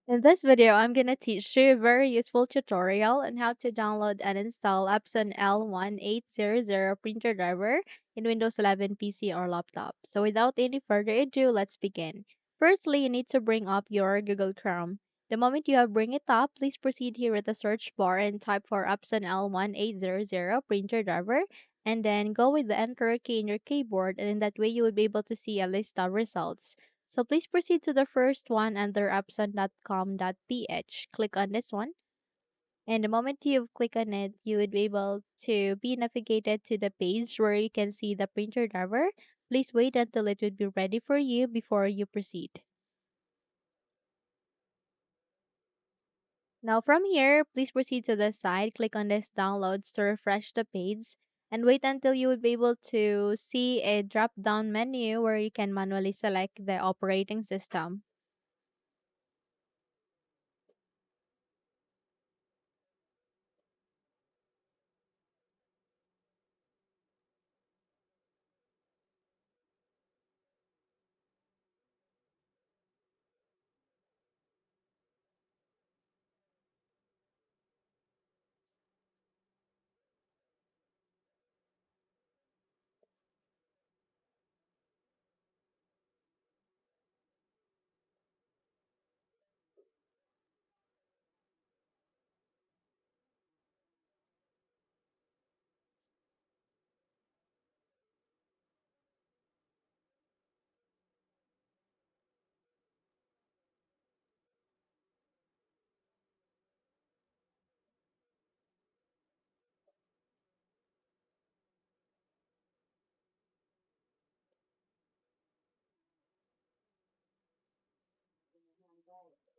In this video, I'm going to teach you a very useful tutorial on how to download and install Epson L1800 printer driver in Windows 11 PC or laptop. So without any further ado, let's begin. Firstly, you need to bring up your Google Chrome. The moment you have bring it up, please proceed here with the search bar and type for Epson L1800 printer driver and then go with the enter key in your keyboard, and in that way you will be able to see a list of results. So please proceed to the first one under epson.com.ph. Click on this one. And the moment you click on it, you would be able to be navigated to the page where you can see the printer driver. Please wait until it would be ready for you before you proceed. Now from here, please proceed to the side, click on this downloads to refresh the page, and wait until you would be able to see a drop down menu where you can manually select the operating system.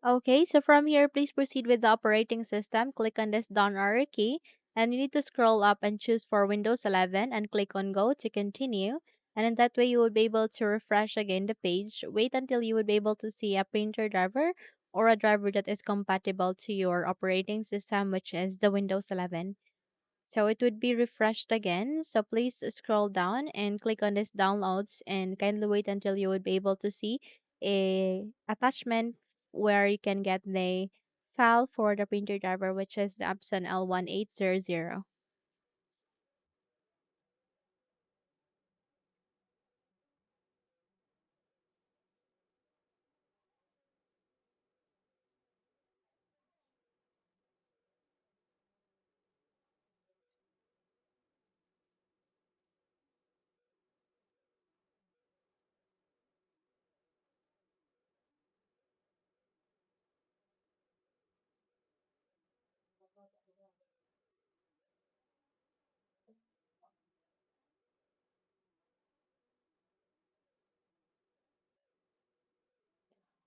Okay, so from here, please proceed with the operating system. Click on this down arrow key, and you need to scroll up and choose for Windows 11 and click on Go to continue. And in that way, you will be able to refresh again the page. Wait until you would be able to see a printer driver or a driver that is compatible to your operating system, which is the Windows 11. So it would be refreshed again. So please scroll down and click on this downloads and kindly wait until you would be able to see a attachment where you can get the file for the printer driver, which is the Epson L1800.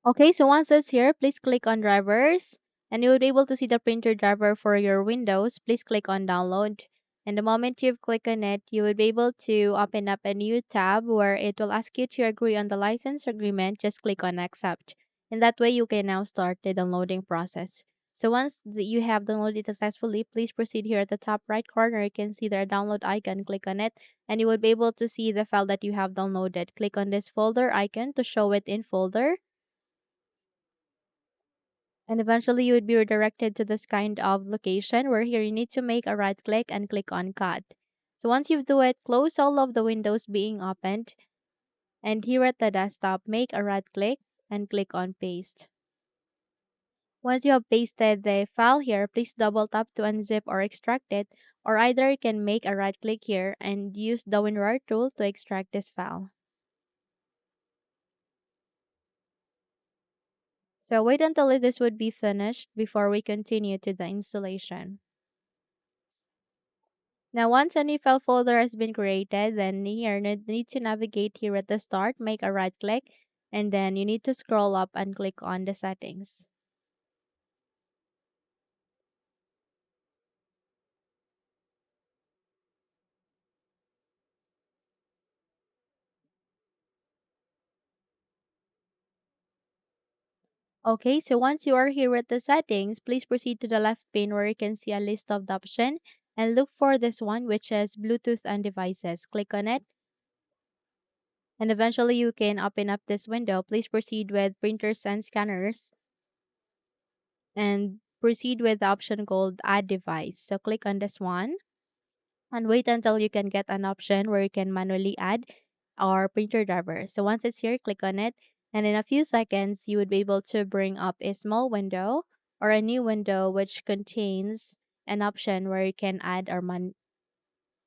Okay, so once it's here, please click on drivers and you will be able to see the printer driver for your Windows. Please click on download. And the moment you've clicked on it, you will be able to open up a new tab where it will ask you to agree on the license agreement. Just click on accept. And that way you can now start the downloading process. So once you have downloaded successfully, please proceed here at the top right corner. You can see the download icon. Click on it and you will be able to see the file that you have downloaded. Click on this folder icon to show it in folder, and eventually you would be redirected to this kind of location where here you need to make a right click and click on cut. So once you do it, close all of the windows being opened, and here at the desktop, make a right click and click on paste. Once you have pasted the file here, please double tap to unzip or extract it, or either you can make a right click here and use the WinRAR tool to extract this file. So wait until this would be finished before we continue to the installation. Now, once a new file folder has been created, then here you need to navigate here at the start, make a right click, and then you need to scroll up and click on the settings. Okay, so once you are here at the settings, please proceed to the left pane where you can see a list of the option and look for this one, which is Bluetooth and devices. Click on it and eventually you can open up this window. Please proceed with printers and scanners. and proceed with the option called Add Device. So click on this one and wait until you can get an option where you can manually add our printer driver. So once it's here, click on it, and in a few seconds, you would be able to bring up a small window or a new window which contains an option where you can add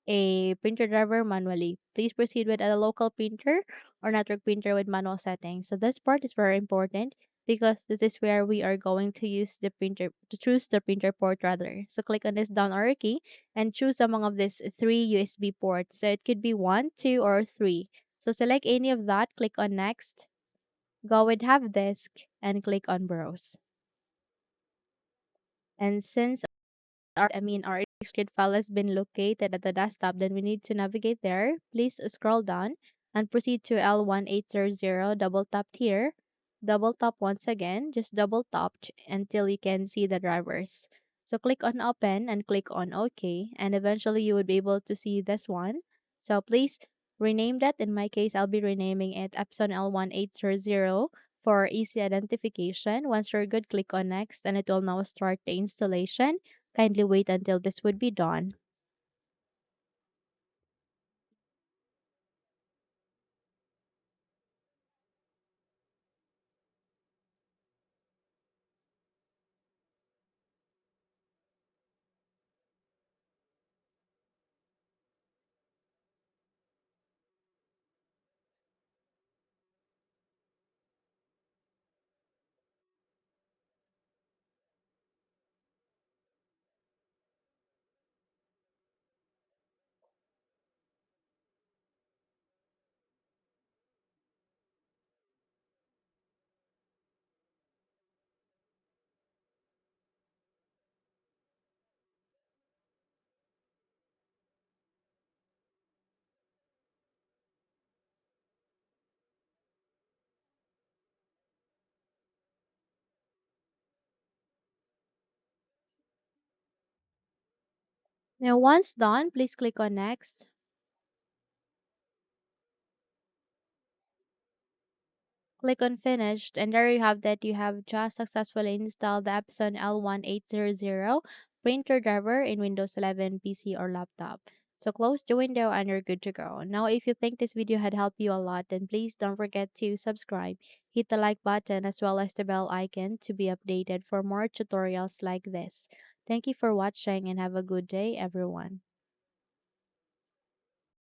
a printer driver manually. Please proceed with a local printer or network printer with manual settings. So this part is very important because this is where we are going to use the printer to choose the printer port rather. So click on this down arrow key and choose among of these three USB ports. So it could be one, two, or three. So select any of that, click on next, go with have disk, and click on browse. And since our execute file has been located at the desktop, then we need to navigate there. Please scroll down and proceed to L1800. Double tap here. Double tap once again. Just double tap until you can see the drivers. So click on open and click on OK, and eventually you would be able to see this one. So please rename that. In my case, I'll be renaming it Epson L1800 for easy identification. Once you're good, click on next and it will now start the installation. Kindly wait until this would be done. Now, once done, please click on next. Click on finished, and there you have that. You have just successfully installed the Epson L1800 printer driver in Windows 11 PC or laptop. So close the window and you're good to go. Now, if you think this video had helped you a lot, then please don't forget to subscribe, hit the like button as well as the bell icon to be updated for more tutorials like this. Thank you for watching and have a good day, everyone.